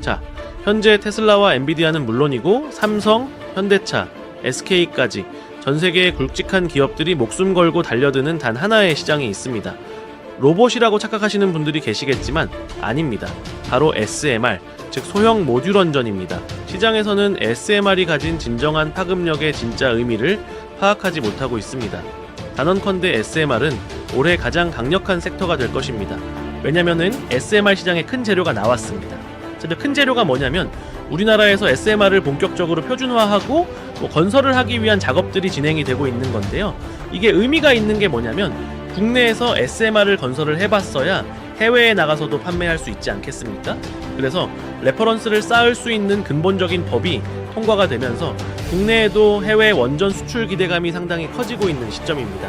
자, 현재 테슬라와 엔비디아는 물론이고 삼성, 현대차, SK까지 전 세계의 굵직한 기업들이 목숨 걸고 달려드는 단 하나의 시장이 있습니다. 로봇이라고 착각하시는 분들이 계시겠지만 아닙니다. 바로 SMR, 즉 소형 모듈 원전입니다. 시장에서는 SMR이 가진 진정한 파급력의 진짜 의미를 파악하지 못하고 있습니다. 단언컨대 SMR은 올해 가장 강력한 섹터가 될 것입니다. 왜냐면은 SMR 시장에 큰 재료가 나왔습니다. 큰 재료가 뭐냐면 우리나라에서 SMR을 본격적으로 표준화하고 건설을 하기 위한 작업들이 진행이 되고 있는 건데요. 이게 의미가 있는 게 뭐냐면 국내에서 SMR을 건설을 해봤어야 해외에 나가서도 판매할 수 있지 않겠습니까? 그래서 레퍼런스를 쌓을 수 있는 근본적인 법이 통과가 되면서 국내에도 해외 원전 수출 기대감이 상당히 커지고 있는 시점입니다.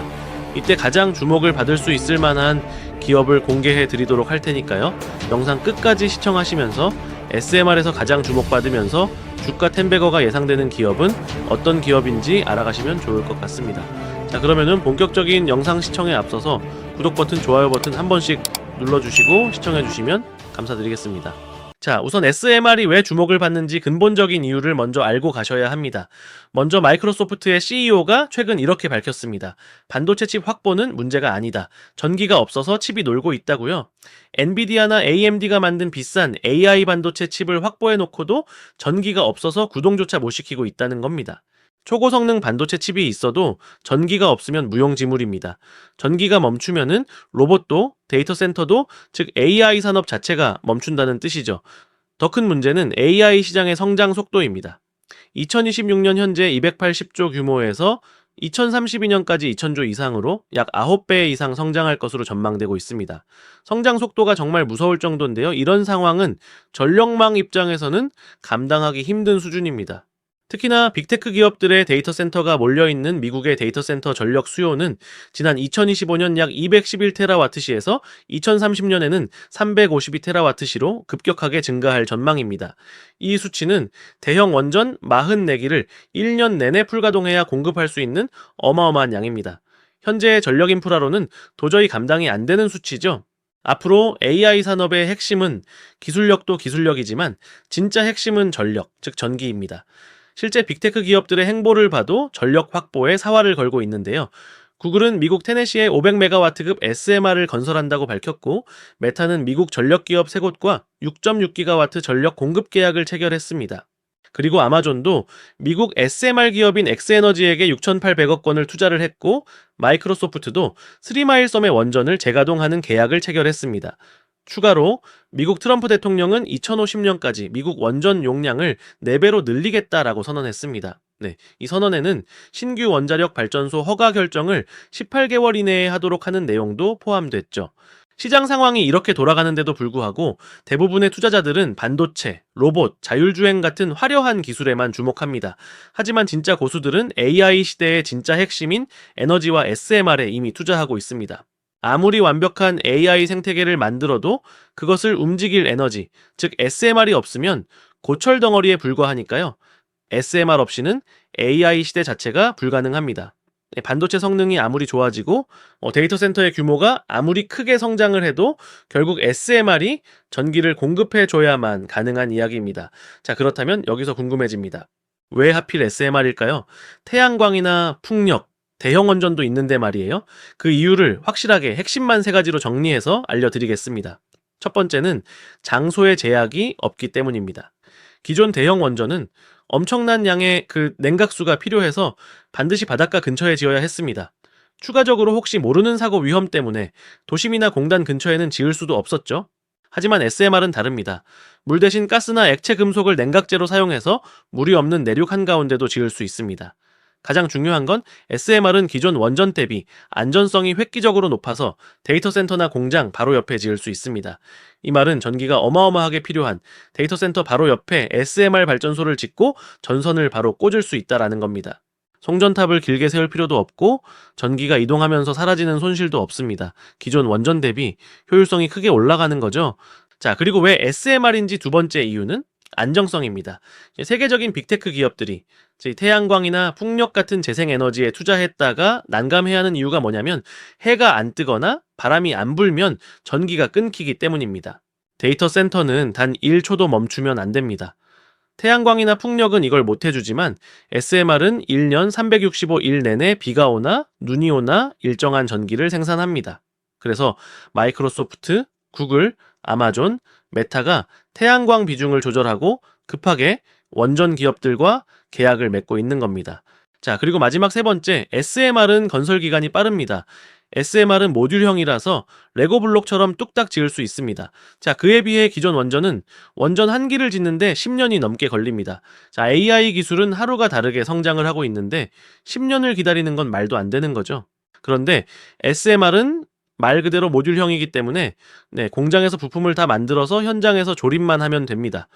이때 가장 주목을 받을 수 있을 만한 기업을 공개해 드리도록 할 테니까요. 영상 끝까지 시청하시면서 SMR에서 가장 주목받으면서 주가 10배거가 예상되는 기업은 어떤 기업인지 알아가시면 좋을 것 같습니다. 자, 그러면은 본격적인 영상 시청에 앞서서 구독 버튼, 좋아요 버튼 한 번씩 눌러주시고 시청해주시면 감사드리겠습니다. 자, 우선 SMR이 왜 주목을 받는지 근본적인 이유를 먼저 알고 가셔야 합니다. 먼저 마이크로소프트의 CEO가 최근 이렇게 밝혔습니다. 반도체 칩 확보는 문제가 아니다. 전기가 없어서 칩이 놀고 있다고요. 엔비디아나 AMD가 만든 비싼 AI 반도체 칩을 확보해 놓고도 전기가 없어서 구동조차 못 시키고 있다는 겁니다. 초고성능 반도체 칩이 있어도 전기가 없으면 무용지물입니다. 전기가 멈추면은 로봇도 데이터 센터도 즉 AI 산업 자체가 멈춘다는 뜻이죠. 더 큰 문제는 AI 시장의 성장 속도입니다. 2026년 현재 280조 규모에서 2032년까지 2000조 이상으로 약 9배 이상 성장할 것으로 전망되고 있습니다. 성장 속도가 정말 무서울 정도인데요. 이런 상황은 전력망 입장에서는 감당하기 힘든 수준입니다. 특히나 빅테크 기업들의 데이터 센터가 몰려있는 미국의 데이터 센터 전력 수요는 지난 2025년 약 211테라와트시에서 2030년에는 352테라와트시로 급격하게 증가할 전망입니다. 이 수치는 대형 원전 44기를 1년 내내 풀가동해야 공급할 수 있는 어마어마한 양입니다. 현재 전력 인프라로는 도저히 감당이 안 되는 수치죠. 앞으로 AI 산업의 핵심은 기술력도 기술력이지만 진짜 핵심은 전력, 즉 전기입니다. 실제 빅테크 기업들의 행보를 봐도 전력 확보에 사활을 걸고 있는데요. 구글은 미국 테네시에 500메가와트급 SMR을 건설한다고 밝혔고, 메타는 미국 전력기업 3곳과 6.6기가와트 전력 공급 계약을 체결했습니다. 그리고 아마존도 미국 SMR 기업인 엑스에너지에게 6,800억 원을 투자를 했고, 마이크로소프트도 3마일섬의 원전을 재가동하는 계약을 체결했습니다. 추가로 미국 트럼프 대통령은 2050년까지 미국 원전 용량을 4배로 늘리겠다라고 선언했습니다. 이 선언에는 신규 원자력 발전소 허가 결정을 18개월 이내에 하도록 하는 내용도 포함됐죠. 시장 상황이 이렇게 돌아가는데도 불구하고 대부분의 투자자들은 반도체, 로봇, 자율주행 같은 화려한 기술에만 주목합니다. 하지만 진짜 고수들은 AI 시대의 진짜 핵심인 에너지와 SMR에 이미 투자하고 있습니다. 아무리 완벽한 AI 생태계를 만들어도 그것을 움직일 에너지, 즉 SMR이 없으면 고철 덩어리에 불과하니까요. SMR 없이는 AI 시대 자체가 불가능합니다. 반도체 성능이 아무리 좋아지고 데이터 센터의 규모가 아무리 크게 성장을 해도 결국 SMR이 전기를 공급해줘야만 가능한 이야기입니다. 자, 그렇다면 여기서 궁금해집니다. 왜 하필 SMR일까요? 태양광이나 풍력, 대형 원전도 있는데 말이에요. 그 이유를 확실하게 핵심만 3가지로 정리해서 알려드리겠습니다. 첫 번째는 장소의 제약이 없기 때문입니다. 기존 대형 원전은 엄청난 양의 냉각수가 필요해서 반드시 바닷가 근처에 지어야 했습니다. 추가적으로 혹시 모르는 사고 위험 때문에 도심이나 공단 근처에는 지을 수도 없었죠. 하지만 SMR은 다릅니다. 물 대신 가스나 액체 금속을 냉각재로 사용해서 물이 없는 내륙 한가운데도 지을 수 있습니다. 가장 중요한 건 SMR은 기존 원전 대비 안전성이 획기적으로 높아서 데이터 센터나 공장 바로 옆에 지을 수 있습니다. 이 말은 전기가 어마어마하게 필요한 데이터 센터 바로 옆에 SMR 발전소를 짓고 전선을 바로 꽂을 수 있다라는 겁니다. 송전탑을 길게 세울 필요도 없고 전기가 이동하면서 사라지는 손실도 없습니다. 기존 원전 대비 효율성이 크게 올라가는 거죠. 자, 그리고 왜 SMR인지 두 번째 이유는 안정성입니다. 세계적인 빅테크 기업들이 태양광이나 풍력 같은 재생에너지에 투자했다가 난감해야 하는 이유가 뭐냐면 해가 안 뜨거나 바람이 안 불면 전기가 끊기기 때문입니다. 데이터 센터는 단 1초도 멈추면 안 됩니다. 태양광이나 풍력은 이걸 못 해주지만 SMR은 1년 365일 내내 비가 오나 눈이 오나 일정한 전기를 생산합니다. 그래서 마이크로소프트, 구글, 아마존, 메타가 태양광 비중을 조절하고 급하게 원전 기업들과 계약을 맺고 있는 겁니다. 자, 그리고 마지막 세 번째, SMR은 건설 기간이 빠릅니다. SMR은 모듈형이라서 레고 블록처럼 뚝딱 지을 수 있습니다. 자, 그에 비해 기존 원전은 원전 한 기를 짓는데 10년이 넘게 걸립니다. 자, AI 기술은 하루가 다르게 성장을 하고 있는데 10년을 기다리는 건 말도 안 되는 거죠. 그런데 SMR은 말 그대로 모듈형이기 때문에 공장에서 부품을 다 만들어서 현장에서 조립만 하면 됩니다.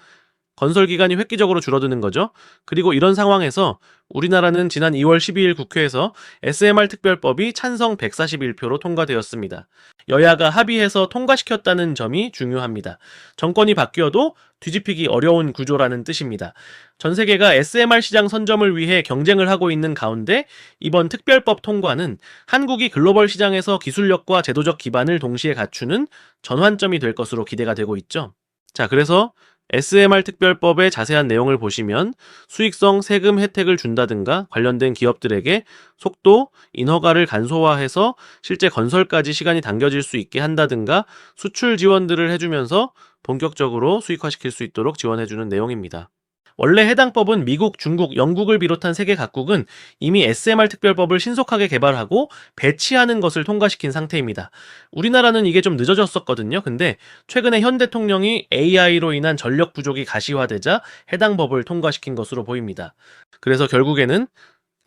건설 기간이 획기적으로 줄어드는 거죠. 그리고 이런 상황에서 우리나라는 지난 2월 12일 국회에서 SMR 특별법이 찬성 141표로 통과되었습니다. 여야가 합의해서 통과시켰다는 점이 중요합니다. 정권이 바뀌어도 뒤집히기 어려운 구조라는 뜻입니다. 전 세계가 SMR 시장 선점을 위해 경쟁을 하고 있는 가운데 이번 특별법 통과는 한국이 글로벌 시장에서 기술력과 제도적 기반을 동시에 갖추는 전환점이 될 것으로 기대가 되고 있죠. 자, 그래서 SMR 특별법의 자세한 내용을 보시면 수익성 세금 혜택을 준다든가 관련된 기업들에게 속도, 인허가를 간소화해서 실제 건설까지 시간이 당겨질 수 있게 한다든가 수출 지원들을 해주면서 본격적으로 수익화시킬 수 있도록 지원해주는 내용입니다. 원래 해당 법은 미국, 중국, 영국을 비롯한 세계 각국은 이미 SMR 특별법을 신속하게 개발하고 배치하는 것을 통과시킨 상태입니다. 우리나라는 이게 좀 늦어졌었거든요. 근데 최근에 현 대통령이 AI로 인한 전력 부족이 가시화되자 해당 법을 통과시킨 것으로 보입니다. 그래서 결국에는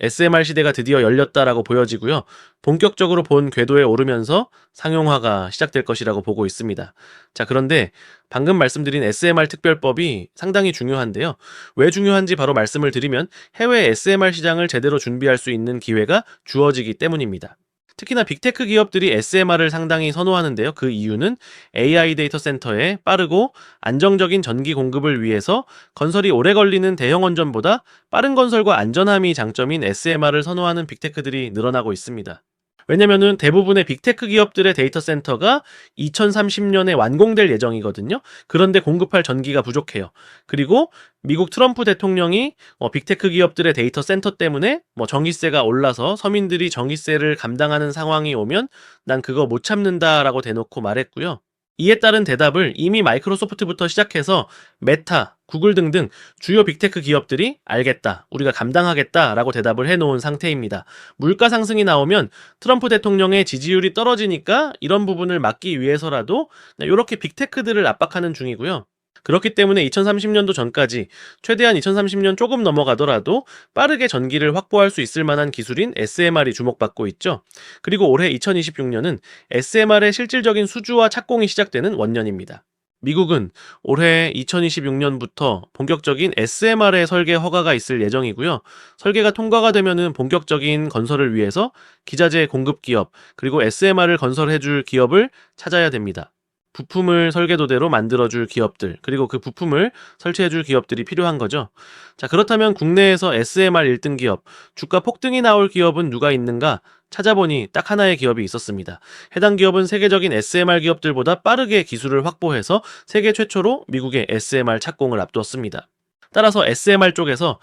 SMR 시대가 드디어 열렸다라고 보여지고요. 본격적으로 본 궤도에 오르면서 상용화가 시작될 것이라고 보고 있습니다. 자, 그런데 방금 말씀드린 SMR 특별법이 상당히 중요한데요. 왜 중요한지 바로 말씀을 드리면 해외 SMR 시장을 제대로 준비할 수 있는 기회가 주어지기 때문입니다. 특히나 빅테크 기업들이 SMR을 상당히 선호하는데요. 그 이유는 AI 데이터 센터에 빠르고 안정적인 전기 공급을 위해서 건설이 오래 걸리는 대형 원전보다 빠른 건설과 안전함이 장점인 SMR을 선호하는 빅테크들이 늘어나고 있습니다. 왜냐면은 대부분의 빅테크 기업들의 데이터 센터가 2030년에 완공될 예정이거든요. 그런데 공급할 전기가 부족해요. 그리고 미국 트럼프 대통령이 빅테크 기업들의 데이터 센터 때문에 전기세가 올라서 서민들이 전기세를 감당하는 상황이 오면 난 그거 못 참는다라고 대놓고 말했고요. 이에 따른 대답을 이미 마이크로소프트부터 시작해서 메타, 구글 등등 주요 빅테크 기업들이 알겠다, 우리가 감당하겠다라고 대답을 해놓은 상태입니다. 물가 상승이 나오면 트럼프 대통령의 지지율이 떨어지니까 이런 부분을 막기 위해서라도 이렇게 빅테크들을 압박하는 중이고요. 그렇기 때문에 2030년도 전까지 최대한 2030년 조금 넘어가더라도 빠르게 전기를 확보할 수 있을 만한 기술인 SMR이 주목받고 있죠. 그리고 올해 2026년은 SMR의 실질적인 수주와 착공이 시작되는 원년입니다. 미국은 올해 2026년부터 본격적인 SMR의 설계 허가가 있을 예정이고요. 설계가 통과가 되면은 본격적인 건설을 위해서 기자재 공급 기업, 그리고 SMR을 건설해줄 기업을 찾아야 됩니다. 부품을 설계도대로 만들어줄 기업들, 그리고 그 부품을 설치해줄 기업들이 필요한 거죠. 자, 그렇다면 국내에서 SMR 1등 기업, 주가 폭등이 나올 기업은 누가 있는가? 찾아보니 딱 하나의 기업이 있었습니다. 해당 기업은 세계적인 SMR 기업들보다 빠르게 기술을 확보해서 세계 최초로 미국의 SMR 착공을 앞두었습니다. 따라서 SMR 쪽에서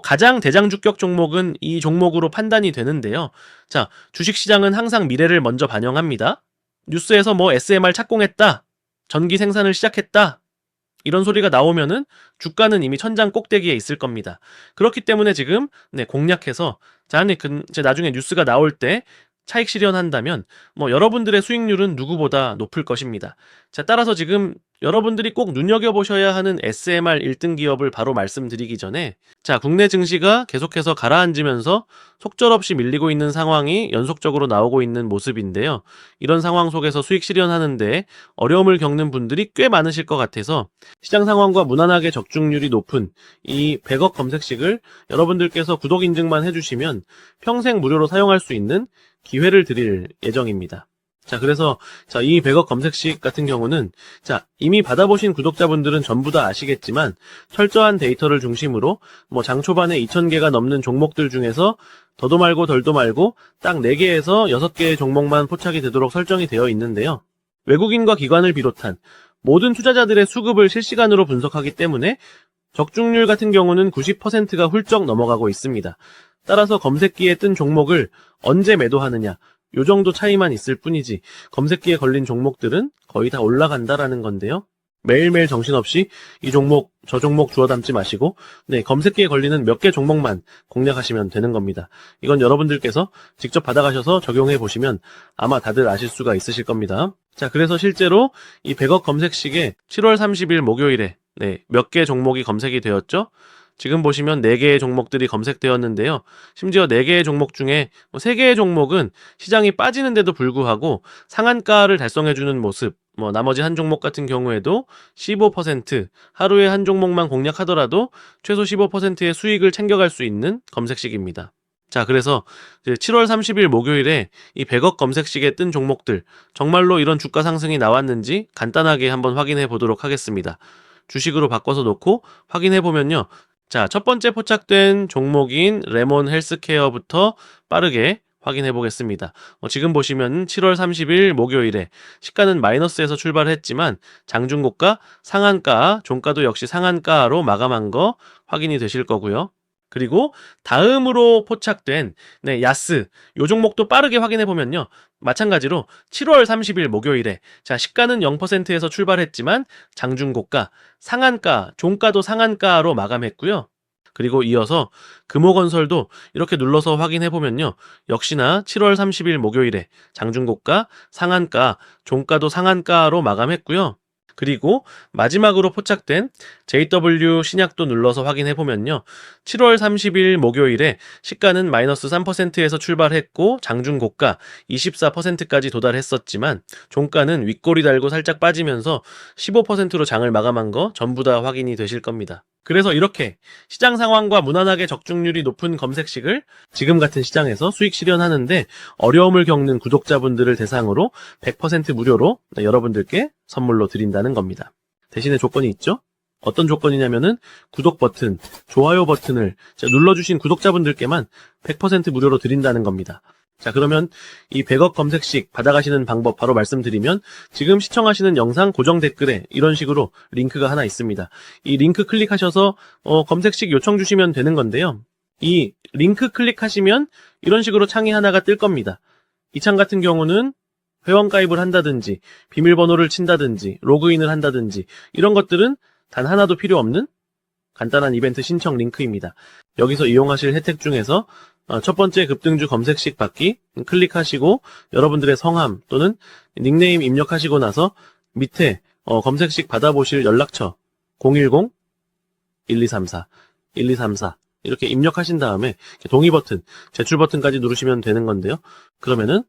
가장 대장주격 종목은 이 종목으로 판단이 되는데요. 자, 주식시장은 항상 미래를 먼저 반영합니다. 뉴스에서 SMR 착공했다, 전기 생산을 시작했다, 이런 소리가 나오면은 주가는 이미 천장 꼭대기에 있을 겁니다. 그렇기 때문에 지금 공략해서 나중에 뉴스가 나올 때 차익 실현한다면 여러분들의 수익률은 누구보다 높을 것입니다. 자, 따라서 지금 여러분들이 꼭 눈여겨보셔야 하는 SMR 1등 기업을 바로 말씀드리기 전에, 자, 국내 증시가 계속해서 가라앉으면서 속절없이 밀리고 있는 상황이 연속적으로 나오고 있는 모습인데요. 이런 상황 속에서 수익 실현하는데 어려움을 겪는 분들이 꽤 많으실 것 같아서 시장 상황과 무난하게 적중률이 높은 이 100억 검색식을 여러분들께서 구독 인증만 해주시면 평생 무료로 사용할 수 있는 기회를 드릴 예정입니다. 자, 그래서 이 100억 검색식 같은 경우는 이미 받아보신 구독자분들은 전부 다 아시겠지만 철저한 데이터를 중심으로 장 초반에 2000개가 넘는 종목들 중에서 더도 말고 덜도 말고 딱 4개에서 6개의 종목만 포착이 되도록 설정이 되어 있는데요. 외국인과 기관을 비롯한 모든 투자자들의 수급을 실시간으로 분석하기 때문에 적중률 같은 경우는 90%가 훌쩍 넘어가고 있습니다. 따라서 검색기에 뜬 종목을 언제 매도하느냐, 요 정도 차이만 있을 뿐이지 검색기에 걸린 종목들은 거의 다 올라간다라는 건데요. 매일매일 정신없이 이 종목, 저 종목 주워 담지 마시고 검색기에 걸리는 몇 개 종목만 공략하시면 되는 겁니다. 이건 여러분들께서 직접 받아가셔서 적용해 보시면 아마 다들 아실 수가 있으실 겁니다. 자, 그래서 실제로 이 100억 검색식에 7월 30일 목요일에 몇 개 종목이 검색이 되었죠? 지금 보시면 4개의 종목들이 검색되었는데요. 심지어 4개의 종목 중에 3개의 종목은 시장이 빠지는데도 불구하고 상한가를 달성해주는 모습, 나머지 한 종목 같은 경우에도 15%, 하루에 한 종목만 공략하더라도 최소 15%의 수익을 챙겨갈 수 있는 검색식입니다. 자, 그래서 7월 30일 목요일에 이 100억 검색식에 뜬 종목들, 정말로 이런 주가 상승이 나왔는지 간단하게 한번 확인해 보도록 하겠습니다. 주식으로 바꿔서 놓고 확인해 보면요. 자, 첫 번째 포착된 종목인 레몬 헬스케어부터 빠르게 확인해 보겠습니다. 지금 보시면 7월 30일 목요일에 시가는 마이너스에서 출발했지만 장중고가, 상한가, 종가도 역시 상한가로 마감한 거 확인이 되실 거고요. 그리고 다음으로 포착된 야스, 요 종목도 빠르게 확인해 보면요. 마찬가지로 7월 30일 목요일에 자, 시가는 0%에서 출발했지만 장중고가, 상한가, 종가도 상한가로 마감했고요. 그리고 이어서 금호건설도 이렇게 눌러서 확인해 보면요. 역시나 7월 30일 목요일에 장중고가, 상한가, 종가도 상한가로 마감했고요. 그리고 마지막으로 포착된 JW 신약도 눌러서 확인해 보면요. 7월 30일 목요일에 시가는 마이너스 3%에서 출발했고 장중고가 24%까지 도달했었지만 종가는 윗꼬리 달고 살짝 빠지면서 15%로 장을 마감한 거 전부 다 확인이 되실 겁니다. 그래서 이렇게 시장 상황과 무난하게 적중률이 높은 검색식을 지금 같은 시장에서 수익 실현하는데 어려움을 겪는 구독자분들을 대상으로 100% 무료로 여러분들께 선물로 드린다는 겁니다. 대신에 조건이 있죠? 어떤 조건이냐면은 구독 버튼, 좋아요 버튼을 눌러주신 구독자분들께만 100% 무료로 드린다는 겁니다. 자, 그러면 이 100억 검색식 받아가시는 방법 바로 말씀드리면 지금 시청하시는 영상 고정 댓글에 이런 식으로 링크가 하나 있습니다. 이 링크 클릭하셔서 검색식 요청 주시면 되는 건데요. 이 링크 클릭하시면 이런 식으로 창이 하나가 뜰 겁니다. 이 창 같은 경우는 회원 가입을 한다든지 비밀번호를 친다든지 로그인을 한다든지 이런 것들은 단 하나도 필요 없는 간단한 이벤트 신청 링크입니다. 여기서 이용하실 혜택 중에서 첫 번째 급등주 검색식 받기 클릭하시고 여러분들의 성함 또는 닉네임 입력하시고 나서 밑에 검색식 받아보실 연락처 010-1234-1234 이렇게 입력하신 다음에 동의 버튼, 제출 버튼까지 누르시면 되는 건데요. 그러면은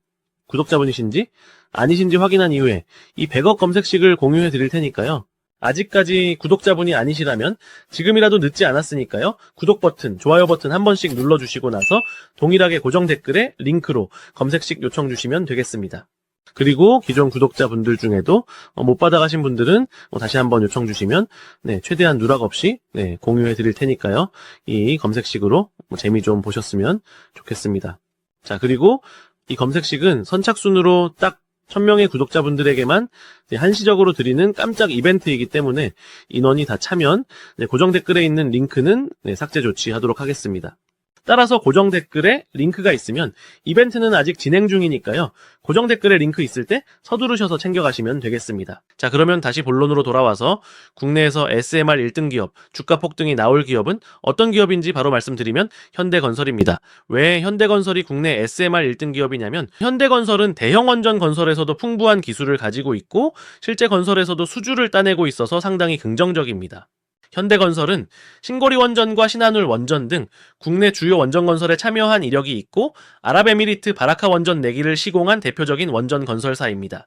구독자분이신지 아니신지 확인한 이후에 이 100억 검색식을 공유해 드릴 테니까요. 아직까지 구독자분이 아니시라면 지금이라도 늦지 않았으니까요. 구독 버튼, 좋아요 버튼 한 번씩 눌러주시고 나서 동일하게 고정 댓글에 링크로 검색식 요청 주시면 되겠습니다. 그리고 기존 구독자분들 중에도 못 받아가신 분들은 다시 한번 요청 주시면 최대한 누락 없이 공유해 드릴 테니까요. 이 검색식으로 재미 좀 보셨으면 좋겠습니다. 자, 그리고 이 검색식은 선착순으로 딱 1000명의 구독자분들에게만 한시적으로 드리는 깜짝 이벤트이기 때문에 인원이 다 차면 고정 댓글에 있는 링크는 삭제 조치하도록 하겠습니다. 따라서 고정 댓글에 링크가 있으면 이벤트는 아직 진행 중이니까요. 고정 댓글에 링크 있을 때 서두르셔서 챙겨가시면 되겠습니다. 자, 그러면 다시 본론으로 돌아와서 국내에서 SMR 1등 기업, 주가 폭등이 나올 기업은 어떤 기업인지 바로 말씀드리면 현대건설입니다. 왜 현대건설이 국내 SMR 1등 기업이냐면 현대건설은 대형 원전 건설에서도 풍부한 기술을 가지고 있고 실제 건설에서도 수주를 따내고 있어서 상당히 긍정적입니다. 현대건설은 신고리 원전과 신한울 원전 등 국내 주요 원전 건설에 참여한 이력이 있고 아랍에미리트 바라카 원전 4기를 시공한 대표적인 원전 건설사입니다.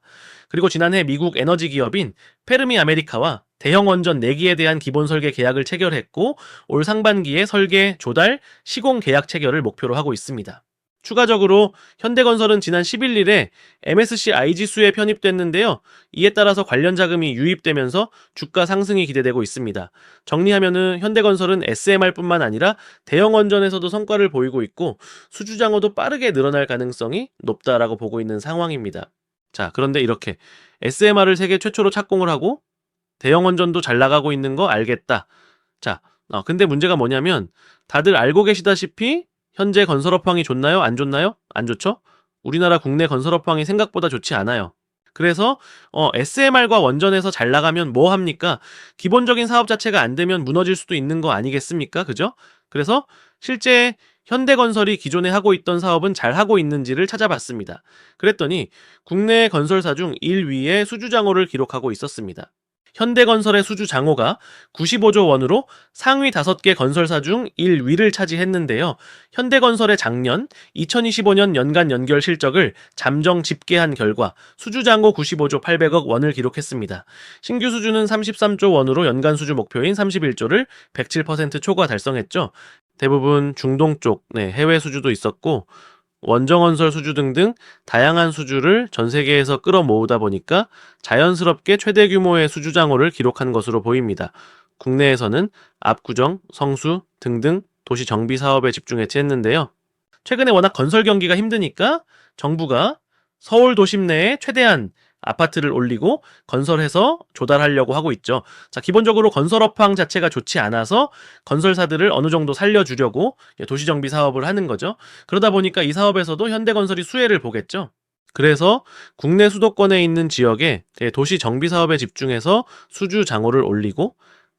그리고 지난해 미국 에너지 기업인 페르미 아메리카와 대형 원전 4기에 대한 기본 설계 계약을 체결했고 올 상반기에 설계, 조달, 시공 계약 체결을 목표로 하고 있습니다. 추가적으로 현대건설은 지난 11일에 MSCI 지수에 편입됐는데요. 이에 따라서 관련 자금이 유입되면서 주가 상승이 기대되고 있습니다. 정리하면은 현대건설은 SMR뿐만 아니라 대형 원전에서도 성과를 보이고 있고 수주장어도 빠르게 늘어날 가능성이 높다라고 보고 있는 상황입니다. 자, 그런데 이렇게 SMR을 세계 최초로 착공을 하고 대형원전도 잘 나가고 있는 거 알겠다. 자, 근데 문제가 뭐냐면 다들 알고 계시다시피 현재 건설업황이 좋나요? 안 좋나요? 안 좋죠? 우리나라 국내 건설업황이 생각보다 좋지 않아요. 그래서 SMR과 원전에서 잘 나가면 뭐 합니까? 기본적인 사업 자체가 안 되면 무너질 수도 있는 거 아니겠습니까? 그죠? 그래서 실제 현대건설이 기존에 하고 있던 사업은 잘 하고 있는지를 찾아봤습니다. 그랬더니 국내 건설사 중 1위의 수주장호를 기록하고 있었습니다. 현대건설의 수주장호가 95조 원으로 상위 5개 건설사 중 1위를 차지했는데요. 현대건설의 작년 2025년 연간 연결 실적을 잠정 집계한 결과 수주장호 95조 800억 원을 기록했습니다. 신규 수주는 33조 원으로 연간 수주 목표인 31조를 107% 초과 달성했죠. 대부분 중동 쪽 해외 수주도 있었고 원정건설 수주 등등 다양한 수주를 전 세계에서 끌어모으다 보니까 자연스럽게 최대 규모의 수주장호를 기록한 것으로 보입니다. 국내에서는 압구정, 성수 등등 도시 정비 사업에 집중해서 했는데요. 최근에 워낙 건설 경기가 힘드니까 정부가 서울 도심 내에 최대한 아파트를 올리고 건설해서 조달하려고 하고 있죠. 자, 기본적으로 건설 업황 자체가 좋지 않아서 건설사들을 어느 정도 살려주려고 도시정비 사업을 하는 거죠. 그러다 보니까 이 사업에서도 현대건설이 수혜를 보겠죠. 그래서 국내 수도권에 있는 지역에 도시 정비 사업에 집중해서 수주 장호를 올리고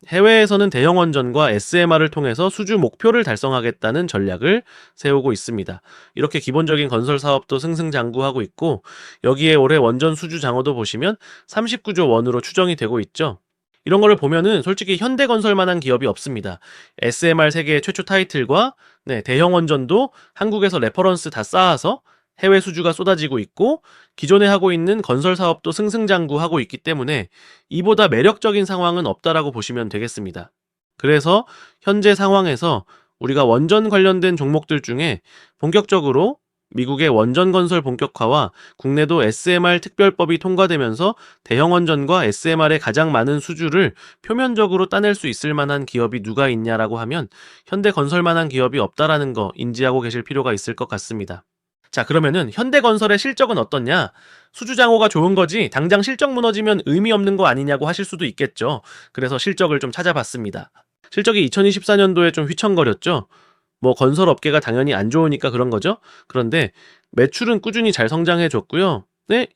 해외에서는 대형 원전과 SMR을 통해서 수주 목표를 달성하겠다는 전략을 세우고 있습니다. 이렇게 기본적인 건설 사업도 승승장구하고 있고 여기에 올해 원전 수주 장호도 보시면 39조 원으로 추정이 되고 있죠. 이런 거를 보면은 솔직히 현대건설만한 기업이 없습니다. SMR 세계 최초 타이틀과 대형 원전도 한국에서 레퍼런스 다 쌓아서 해외 수주가 쏟아지고 있고 기존에 하고 있는 건설 사업도 승승장구하고 있기 때문에 이보다 매력적인 상황은 없다라고 보시면 되겠습니다. 그래서 현재 상황에서 우리가 원전 관련된 종목들 중에 본격적으로 미국의 원전 건설 본격화와 국내도 SMR 특별법이 통과되면서 대형 원전과 SMR의 가장 많은 수주를 표면적으로 따낼 수 있을 만한 기업이 누가 있냐라고 하면 현대건설만한 기업이 없다라는 거 인지하고 계실 필요가 있을 것 같습니다. 자, 그러면은 현대건설의 실적은 어떻냐? 수주장호가 좋은 거지 당장 실적 무너지면 의미 없는 거 아니냐고 하실 수도 있겠죠. 그래서 실적을 좀 찾아봤습니다. 실적이 2024년도에 좀 휘청거렸죠. 뭐 건설업계가 당연히 안 좋으니까 그런 거죠. 그런데 매출은 꾸준히 잘 성장해 줬고요.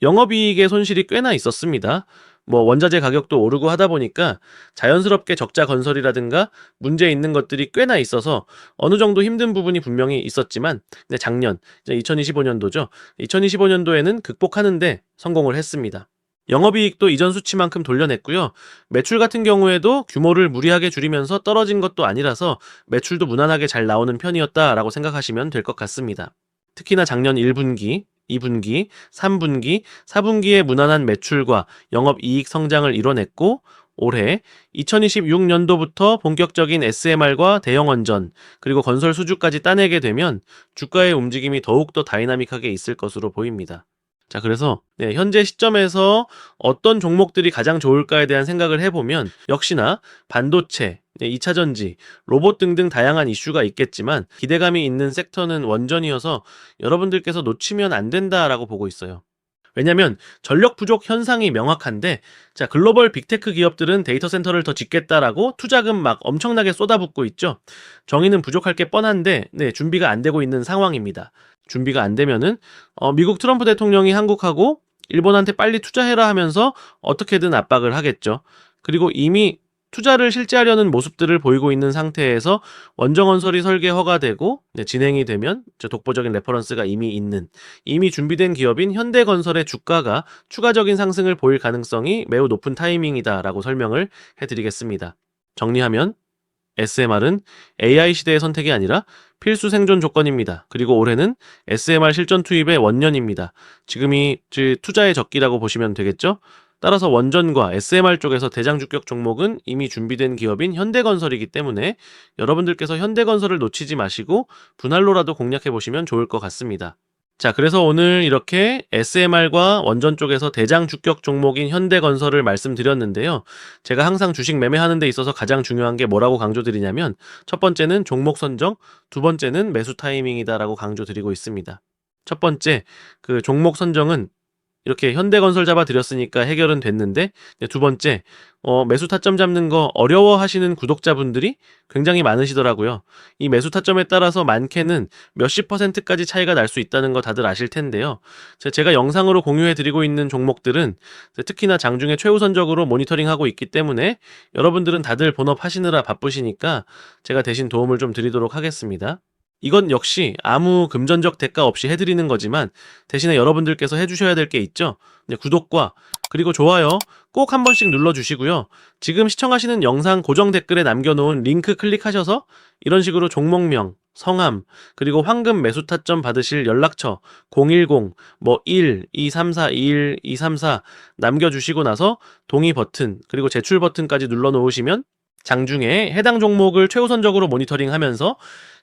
영업이익의 손실이 꽤나 있었습니다. 뭐 원자재 가격도 오르고 하다 보니까 자연스럽게 적자 건설이라든가 문제 있는 것들이 꽤나 있어서 어느 정도 힘든 부분이 분명히 있었지만 작년 2025년도죠. 2025년도에는 극복하는데 성공을 했습니다. 영업이익도 이전 수치만큼 돌려냈고요. 매출 같은 경우에도 규모를 무리하게 줄이면서 떨어진 것도 아니라서 매출도 무난하게 잘 나오는 편이었다라고 생각하시면 될 것 같습니다. 특히나 작년 1분기, 2분기, 3분기, 4분기의 무난한 매출과 영업이익 성장을 이뤄냈고 올해 2026년도부터 본격적인 SMR과 대형 원전 그리고 건설 수주까지 따내게 되면 주가의 움직임이 더욱더 다이나믹하게 있을 것으로 보입니다. 자, 그래서 현재 시점에서 어떤 종목들이 가장 좋을까에 대한 생각을 해보면 역시나 반도체, 2차전지, 로봇 등등 다양한 이슈가 있겠지만 기대감이 있는 섹터는 원전이어서 여러분들께서 놓치면 안 된다라고 보고 있어요. 왜냐면 전력 부족 현상이 명확한데 자, 글로벌 빅테크 기업들은 데이터 센터를 더 짓겠다라고 투자금 막 엄청나게 쏟아붓고 있죠. 정의는 부족할 게 뻔한데 준비가 안 되고 있는 상황입니다. 준비가 안 되면은 미국 트럼프 대통령이 한국하고 일본한테 빨리 투자해라 하면서 어떻게든 압박을 하겠죠. 그리고 이미 투자를 실제하려는 모습들을 보이고 있는 상태에서 원정건설이 설계 허가되고 진행이 되면 독보적인 레퍼런스가 이미 준비된 기업인 현대건설의 주가가 추가적인 상승을 보일 가능성이 매우 높은 타이밍이다라고 설명을 해드리겠습니다. 정리하면 SMR은 AI 시대의 선택이 아니라 필수 생존 조건입니다. 그리고 올해는 SMR 실전 투입의 원년입니다. 지금이 투자의 적기라고 보시면 되겠죠? 따라서 원전과 SMR 쪽에서 대장주격 종목은 이미 준비된 기업인 현대건설이기 때문에 여러분들께서 현대건설을 놓치지 마시고 분할로라도 공략해 보시면 좋을 것 같습니다. 자, 그래서 오늘 이렇게 SMR과 원전 쪽에서 대장주격 종목인 현대건설을 말씀드렸는데요. 제가 항상 주식 매매하는 데 있어서 가장 중요한 게 뭐라고 강조드리냐면 첫 번째는 종목 선정, 두 번째는 매수 타이밍이다라고 강조드리고 있습니다. 첫 번째, 그 종목 선정은 이렇게 현대건설 잡아드렸으니까 해결은 됐는데, 두 번째, 매수 타점 잡는 거 어려워하시는 구독자분들이 굉장히 많으시더라고요. 이 매수 타점에 따라서 많게는 몇십 %까지 차이가 날 수 있다는 거 다들 아실 텐데요. 제가 영상으로 공유해드리고 있는 종목들은 특히나 장중에 최우선적으로 모니터링하고 있기 때문에 여러분들은 다들 본업 하시느라 바쁘시니까 제가 대신 도움을 좀 드리도록 하겠습니다. 이건 역시 아무 금전적 대가 없이 해드리는 거지만 대신에 여러분들께서 해주셔야 될 게 있죠. 구독과 그리고 좋아요 꼭 한 번씩 눌러주시고요. 지금 시청하시는 영상 고정 댓글에 남겨놓은 링크 클릭하셔서 이런 식으로 종목명, 성함, 그리고 황금 매수 타점 받으실 연락처 010 1 234 21 234 남겨주시고 나서 동의 버튼 그리고 제출 버튼까지 눌러 놓으시면 장중에 해당 종목을 최우선적으로 모니터링하면서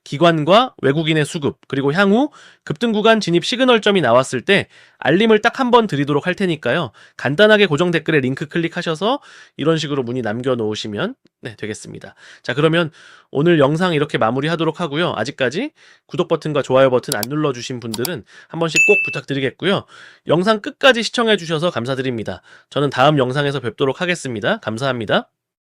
기관과 외국인의 수급 그리고 향후 급등 구간 진입 시그널점이 나왔을 때 알림을 딱 한 번 드리도록 할 테니까요. 간단하게 고정 댓글에 링크 클릭하셔서 이런 식으로 문의 남겨놓으시면 되겠습니다. 자, 그러면 오늘 영상 이렇게 마무리하도록 하고요. 아직까지 구독 버튼과 좋아요 버튼 안 눌러주신 분들은 한 번씩 꼭 부탁드리겠고요. 영상 끝까지 시청해주셔서 감사드립니다. 저는 다음 영상에서 뵙도록 하겠습니다. 감사합니다.